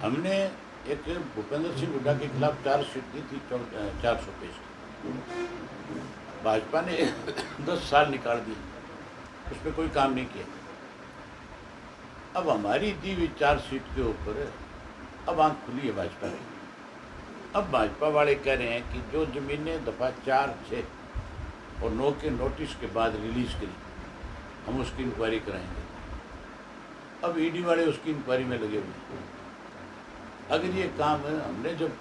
हमने एक भूपेंद्र सिंह हुड्डा के खिलाफ चार्जशीट दी थी 400 पेज की। भाजपा ने 10 साल निकाल दिए, उस पर कोई काम नहीं किया। अब हमारी दी हुई चार्जशीट के ऊपर अब आंख खुली है भाजपा की। अब भाजपा वाले कह रहे हैं कि जो ज़मीनें दफ़ा 4, 6 और 9 के नोटिस के बाद रिलीज़ करी, हम उसकी इंक्वायरी कराएंगे। अब ईडी वाले उसकी इंक्वायरी में लगे हुए हैं। अगर ये काम हमने जब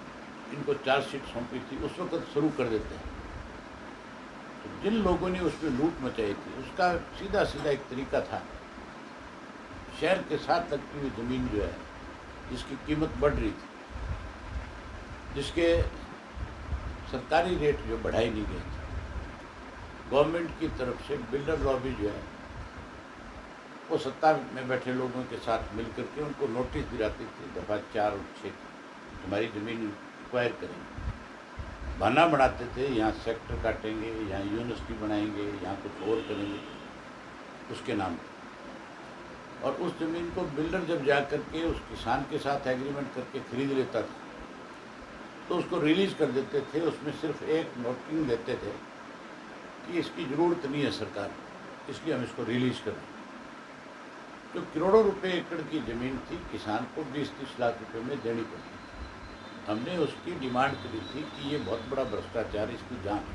इनको चार्जशीट सौंपी थी उस वक्त शुरू कर देते हैं, तो जिन लोगों ने उसमें लूट मचाई थी उसका सीधा सीधा एक तरीका था। शहर के साथ लगती हुई ज़मीन जो है जिसकी कीमत बढ़ रही थी, जिसके सरकारी रेट जो बढ़ाई नहीं गई थी, गवर्नमेंट की तरफ से बिल्डर लॉबी जो है वो सत्ता में बैठे लोगों के साथ मिलकर के उनको नोटिस दिलाती थी दफ़ा 4 और 6 तुम्हारी ज़मीन एक्वायर करेंगे, बहाना बनाते थे यहाँ सेक्टर काटेंगे, यहाँ यूनिवर्सिटी बनाएंगे, यहाँ कुछ और करेंगे उसके नाम पर। और उस ज़मीन को बिल्डर जब जा करके उस किसान के साथ एग्रीमेंट करके खरीद लेता था तो उसको रिलीज़ कर देते थे। उसमें सिर्फ एक नोटिंग देते थे कि इसकी ज़रूरत नहीं है सरकार, इसलिए हम इसको रिलीज़ कर दें। जो करोड़ों रुपए एकड़ की ज़मीन थी किसान को 20-30 लाख रुपए में देनी पड़ती थी। हमने उसकी डिमांड करी थी कि ये बहुत बड़ा भ्रष्टाचार, इसकी जांच।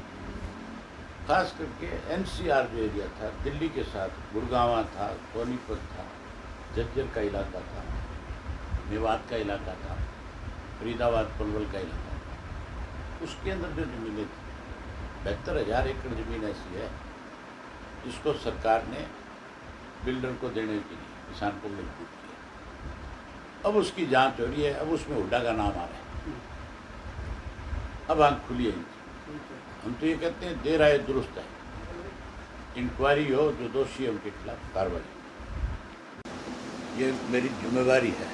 खास करके एनसीआर जो एरिया था, दिल्ली के साथ गुड़गांव था, सोनीपत था, झज्जर का इलाका था, मेवात का इलाका था, फरीदाबाद पलवल का इलाका था, उसके अंदर जो ज़मीनें थी 72,000 एकड़ ज़मीन ऐसी है जिसको सरकार ने बिल्डर को देने के लिए किसान को मजबूर किया। अब उसकी जांच हो रही है, अब उसमें हुड्डा का नाम आ रहा है। अब आंख खुली है इनकी। हम तो ये कहते हैं देर आए दुरुस्त है, इंक्वायरी हो, जो दोषी है उनके खिलाफ कार्रवाई। ये मेरी जिम्मेवारी है।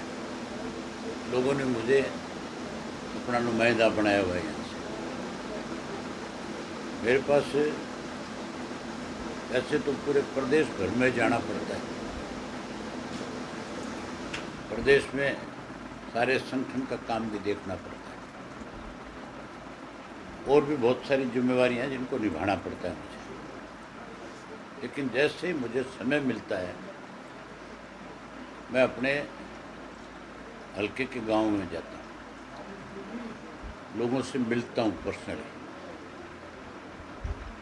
लोगों ने मुझे अपना नुमाइंदा बनाया हुआ है यहाँ से। मेरे पास ऐसे तो पूरे प्रदेश भर में जाना पड़ता है। प्रदेश में सारे संगठन का काम भी देखना पड़ता है, और भी बहुत सारी जिम्मेवारियां जिनको निभाना पड़ता है मुझे। लेकिन जैसे ही मुझे समय मिलता है मैं अपने हल्के के गांव में जाता हूँ, लोगों से मिलता हूँ पर्सनली,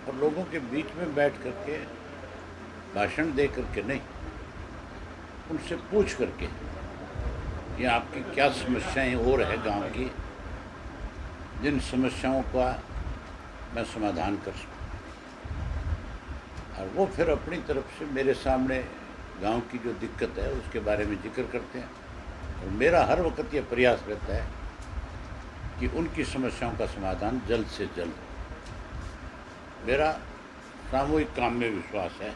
और लोगों के बीच में बैठ करके भाषण दे करके नहीं, उनसे पूछ करके कि आपकी क्या समस्याएं और है गांव की, जिन समस्याओं का मैं समाधान कर सकूँ। और वो फिर अपनी तरफ से मेरे सामने गांव की जो दिक्कत है उसके बारे में जिक्र करते हैं, और मेरा हर वक्त ये प्रयास रहता है कि उनकी समस्याओं का समाधान जल्द से जल्द हो। मेरा सामूहिक काम में विश्वास है।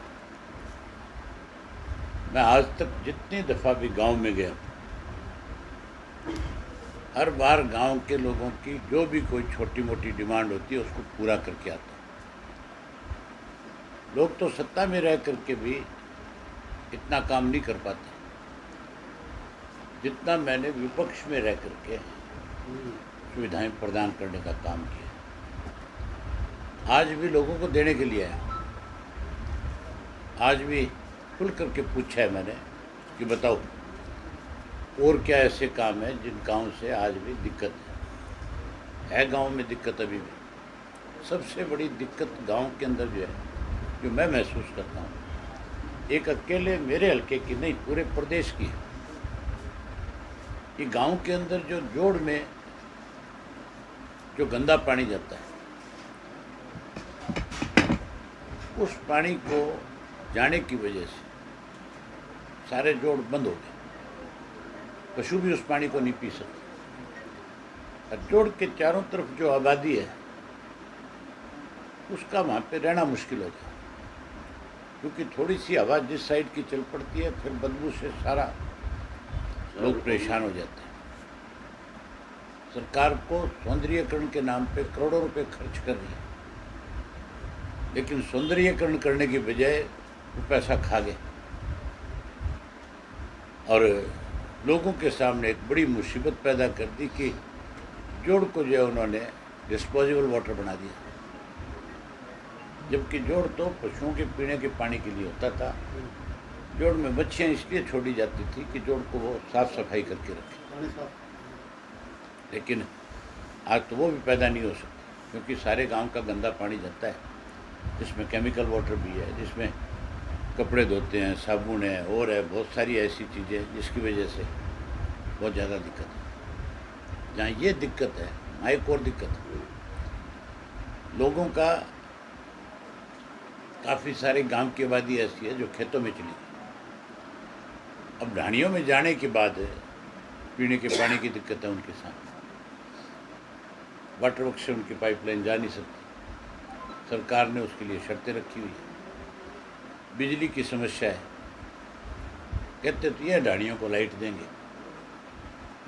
मैं आज तक जितनी दफ़ा भी गांव में गया, हर बार गांव के लोगों की जो भी कोई छोटी मोटी डिमांड होती है उसको पूरा करके आता हूँ। लोग तो सत्ता में रह करके भी इतना काम नहीं कर पाते जितना मैंने विपक्ष में रह करके सुविधाएं प्रदान करने का काम किया। आज भी लोगों को देने के लिए है। आज भी खुल करके पूछा है मैंने कि बताओ और क्या ऐसे काम है जिन गाँव से आज भी दिक्कत है। गाँव में दिक्कत अभी भी। सबसे बड़ी दिक्कत गांव के अंदर जो है, जो मैं महसूस करता हूँ, एक अकेले मेरे हल्के की नहीं पूरे प्रदेश की है। कि गांव के अंदर जो जोड़ में जो गंदा पानी जाता है, उस पानी को जाने की वजह से सारे जोड़ बंद हो गए। पशु भी उस पानी को नहीं पी सकते। और जोड़ के चारों तरफ जो आबादी है उसका वहाँ पे रहना मुश्किल हो गया, क्योंकि थोड़ी सी हवा जिस साइड की चल पड़ती है फिर बदबू से सारा लोग परेशान हो जाते हैं। सरकार को सौंदर्यीकरण के नाम पे करोड़ों रुपए खर्च कर रही है, लेकिन सौंदर्यीकरण करने की बजाय वो पैसा खा गए और लोगों के सामने एक बड़ी मुसीबत पैदा कर दी कि जोड़ को जो है उन्होंने डिस्पोजेबल वाटर बना दिया, जबकि जोड़ तो पशुओं के पीने के पानी के लिए होता था। जोड़ में मच्छियाँ इसलिए छोड़ी जाती थी कि जोड़ को वो साफ सफाई करके रखे, लेकिन आज तो वो भी पैदा नहीं हो सकती, क्योंकि सारे गांव का गंदा पानी जाता है, जिसमें केमिकल वाटर भी है, जिसमें कपड़े धोते हैं, साबुन है, और है बहुत सारी ऐसी चीज़ें, जिसकी वजह से बहुत ज़्यादा दिक्कत है। जहाँ ये दिक्कत है, वहाँ एक और दिक्कत है, लोगों का काफ़ी सारे गांव की आबादी ऐसी है जो खेतों में चली गई। अब ढाणियों में जाने के बाद पीने के पानी की दिक्कत है उनके साथ, वाटर वर्क से उनकी पाइपलाइन जा नहीं सकती, सरकार ने उसके लिए शर्तें रखी हुई है। बिजली की समस्या है, कहते तो ये ढाणियों को लाइट देंगे,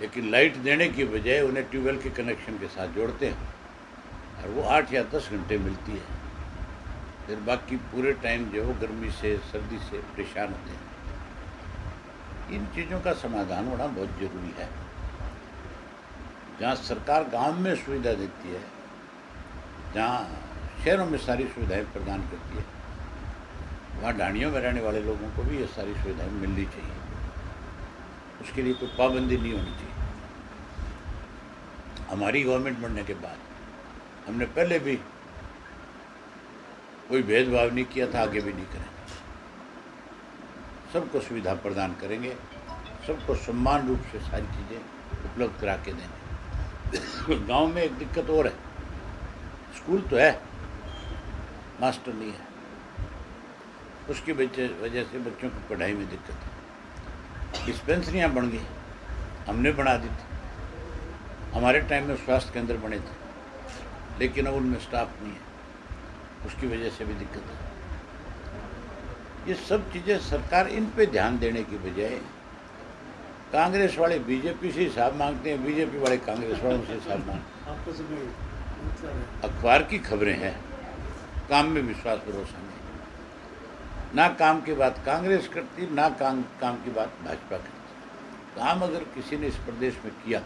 लेकिन लाइट देने की बजाय उन्हें ट्यूबवेल के कनेक्शन के साथ जोड़ते हैं, और वो 8 या 10 घंटे मिलती है, फिर बाकी पूरे टाइम जो है वो गर्मी से सर्दी से परेशान होते हैं। इन चीज़ों का समाधान होना बहुत ज़रूरी है। जहाँ सरकार गांव में सुविधा देती है, जहाँ शहरों में सारी सुविधाएं प्रदान करती है, वहाँ ढाणियों में रहने वाले लोगों को भी ये सारी सुविधाएं मिलनी चाहिए। उसके लिए कोई पाबंदी नहीं होनी चाहिए। हमारी गवर्नमेंट बनने के बाद हमने पहले भी कोई भेदभाव नहीं किया था, आगे भी नहीं करेंगे। सबको सुविधा प्रदान करेंगे, सबको सम्मान रूप से सारी चीज़ें उपलब्ध करा के देंगे। गांव में एक दिक्कत और है, स्कूल तो है, मास्टर नहीं है, उसकी वजह से बच्चों की पढ़ाई में दिक्कत है। डिस्पेंसरियाँ बन गई, हमने बना दी थी, हमारे टाइम में स्वास्थ्य केंद्र बने थे, लेकिन अब उनमें स्टाफ नहीं है, उसकी वजह से भी दिक्कत है। ये सब चीज़ें सरकार इन पे ध्यान देने की बजाय कांग्रेस वाले बीजेपी से हिसाब मांगते हैं, बीजेपी वाले कांग्रेस वालों से हिसाब मांगते हैं। अखबार की खबरें हैं, काम में विश्वास भरोसा नहीं। ना काम की बात कांग्रेस करती, ना काम की बात भाजपा करती। काम अगर किसी ने इस प्रदेश में किया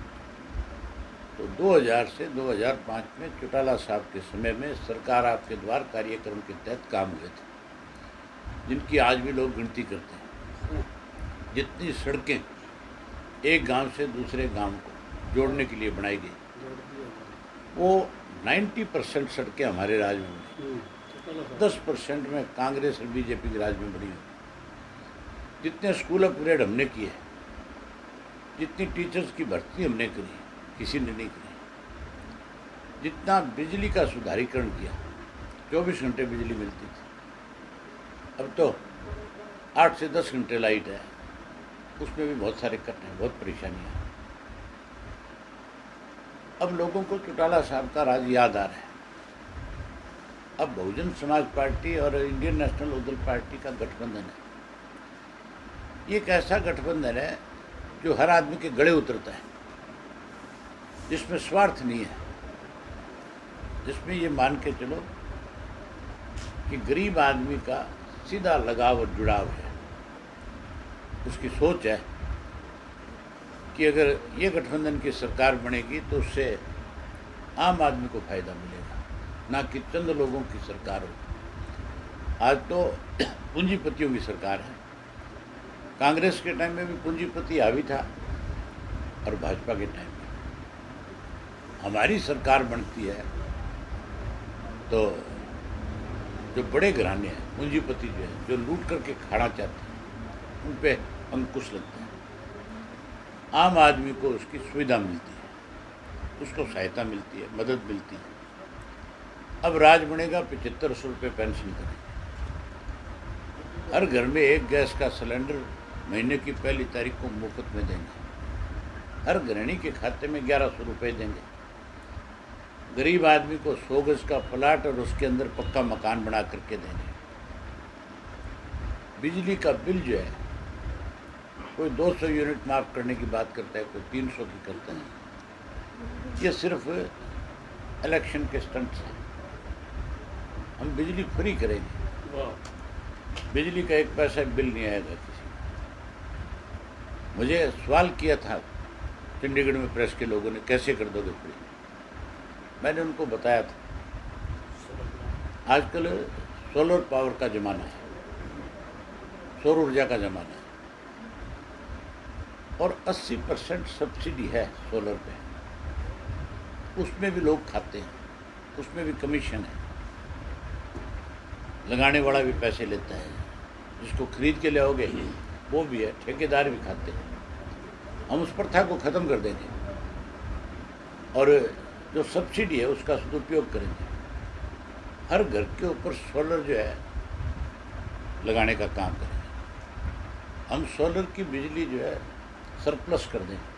तो 2000 से 2005 में चौटाला साहब के समय में सरकार आपके द्वार कार्यक्रम के तहत काम हुए थे, जिनकी आज भी लोग गिनती करते हैं। जितनी सड़कें एक गांव से दूसरे गांव को जोड़ने के लिए बनाई गई, वो 90% सड़कें हमारे राज में बनी, 10% में कांग्रेस और बीजेपी के राज में बनी हुई। जितने स्कूल अपग्रेड हमने किए, जितनी टीचर्स की भर्ती हमने करी, किसी ने नहीं करी। जितना बिजली का सुधारीकरण किया, 24 घंटे बिजली मिलती थी, अब तो 8 से 10 घंटे लाइट है, उसमें भी बहुत सारे कट हैं, बहुत परेशानियाँ हैं। अब लोगों को चौटाला साहब का राज याद आ रहा है। अब बहुजन समाज पार्टी और इंडियन नेशनल लोकदल पार्टी का गठबंधन है। ये एक ऐसा गठबंधन है जो हर आदमी के गले उतरता है, जिसमें स्वार्थ नहीं है, जिसमें ये मान के चलो कि गरीब आदमी का सीधा लगाव और जुड़ाव है। उसकी सोच है कि अगर ये गठबंधन की सरकार बनेगी तो उससे आम आदमी को फायदा मिलेगा, ना कि चंद लोगों की सरकार हो। आज तो पूंजीपतियों की सरकार है। कांग्रेस के टाइम में भी पूंजीपति हावी था, और भाजपा के टाइम में हमारी सरकार बनती है तो जो बड़े घराने हैं, पूंजीपति जो है, जो लूट करके खाना चाहते हैं, उन पे अंकुश लगता है। आम आदमी को उसकी सुविधा मिलती है, उसको सहायता मिलती है, मदद मिलती है। अब राज बनेगा 7500 रुपये पेंशन करेंगे। हर घर में एक गैस का सिलेंडर महीने की पहली तारीख को मुफ्त में देंगे। हर गृहिणी के खाते में 1100 रुपये देंगे। गरीब आदमी को 100 गज का प्लाट और उसके अंदर पक्का मकान बना करके देंगे। बिजली का बिल जो है, कोई 200 यूनिट माफ़ करने की बात करता है, कोई 300 की करता है। ये सिर्फ इलेक्शन के स्टंट्स हैं। हम बिजली फ्री करेंगे, बिजली का 1 पैसा बिल नहीं आएगा किसी को। मुझे सवाल किया था चंडीगढ़ में प्रेस के लोगों ने, कैसे कर दोगे फ्री। मैंने उनको बताया था आजकल सोलर पावर का ज़माना है, सौर ऊर्जा का ज़माना है, और 80% सब्सिडी है सोलर पे। उसमें भी लोग खाते हैं, उसमें भी कमीशन है, लगाने वाला भी पैसे लेता है, जिसको खरीद के लाओगे वो भी है, ठेकेदार भी खाते हैं। हम उस प्रथा को ख़त्म कर देंगे और जो सब्सिडी है उसका सदुपयोग करेंगे। हर घर के ऊपर सोलर जो है लगाने का काम करेंगे। हम सोलर की बिजली जो है सरप्लस कर देंगे।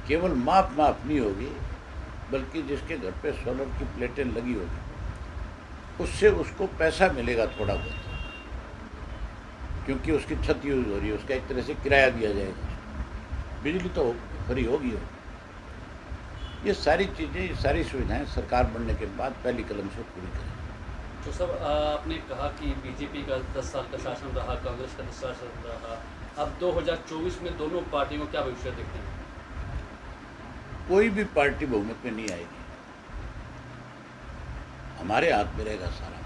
केवल माप नहीं होगी, बल्कि जिसके घर पे सोलर की प्लेटें लगी होगी उससे उसको पैसा मिलेगा थोड़ा बहुत, क्योंकि उसकी छत यूज़ हो रही है, उसका एक तरह से किराया दिया जाएगा। बिजली तो फ्री होगी। ये सारी चीज़ें, ये सारी सुविधाएं सरकार बनने के बाद पहली कलम से पूरी करें। तो सब आपने कहा कि बीजेपी का 10 साल का शासन रहा, कांग्रेस का 10 साल शासन रहा, अब 2024 में दोनों पार्टियों को क्या भविष्य देखते हैं? कोई भी पार्टी बहुमत में नहीं आएगी, हमारे हाथ में रहेगा सारा।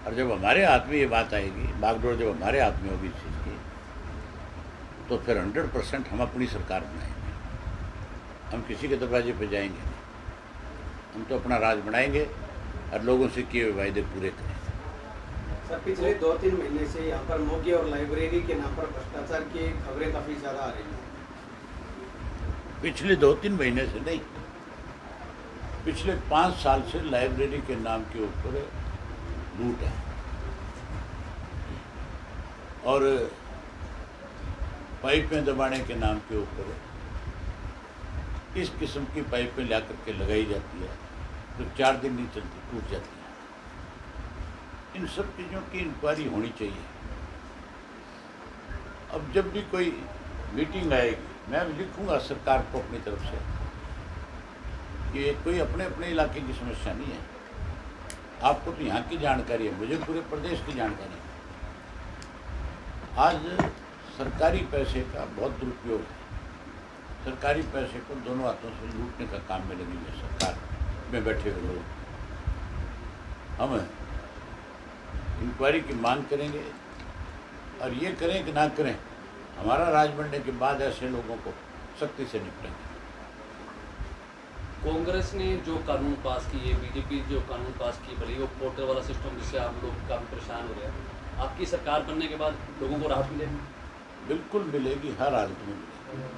और जब हमारे हाथ में ये बात आएगी, बागडोर जब हमारे हाथ में होगी इस चीज़ की, तो फिर 100% हम अपनी सरकार बनाएंगे। हम किसी के दरवाजे पे जाएंगे नहीं, हम तो अपना राज बनाएंगे और लोगों से किए हुए वायदे पूरे करेंगे। सर, पिछले 2-3 महीने से यहाँ पर मोगी और लाइब्रेरी के नाम पर भ्रष्टाचार की खबरें काफ़ी ज़्यादा आ रही हैं। पिछले 2-3 महीने से नहीं, पिछले 5 साल से लाइब्रेरी के नाम के ऊपर लूट है। और पाइपें दबाने के नाम के ऊपर इस किस्म की पाइपें ला करके लगाई जाती है तो 4 दिन नहीं चलती, टूट जाती है। इन सब चीज़ों की इंक्वायरी होनी चाहिए। अब जब भी कोई मीटिंग आएगी, मैं लिखूंगा सरकार को अपनी तरफ से कि ये कोई अपने अपने इलाके की समस्या नहीं है। आपको तो यहाँ की जानकारी है, मुझे पूरे प्रदेश की जानकारी है। आज सरकारी पैसे का बहुत दुरुपयोग है। सरकारी पैसे को दोनों हाथों से लूटने का काम में लगी हुई सरकार में बैठे हुए लोग। हम इंक्वायरी की मांग करेंगे और ये करें कि ना करें, हमारा राज बनने के बाद ऐसे लोगों को सख्ती से निपटेंगे। कांग्रेस ने जो कानून पास किए, बीजेपी जो कानून पास की, भले वो पोर्टल वाला सिस्टम जिससे आप लोग काफ़ी परेशान हो रहे हैं, आपकी सरकार बनने के बाद लोगों को राहत मिलेगी? बिल्कुल मिलेगी, हर हालत में मिलेगी।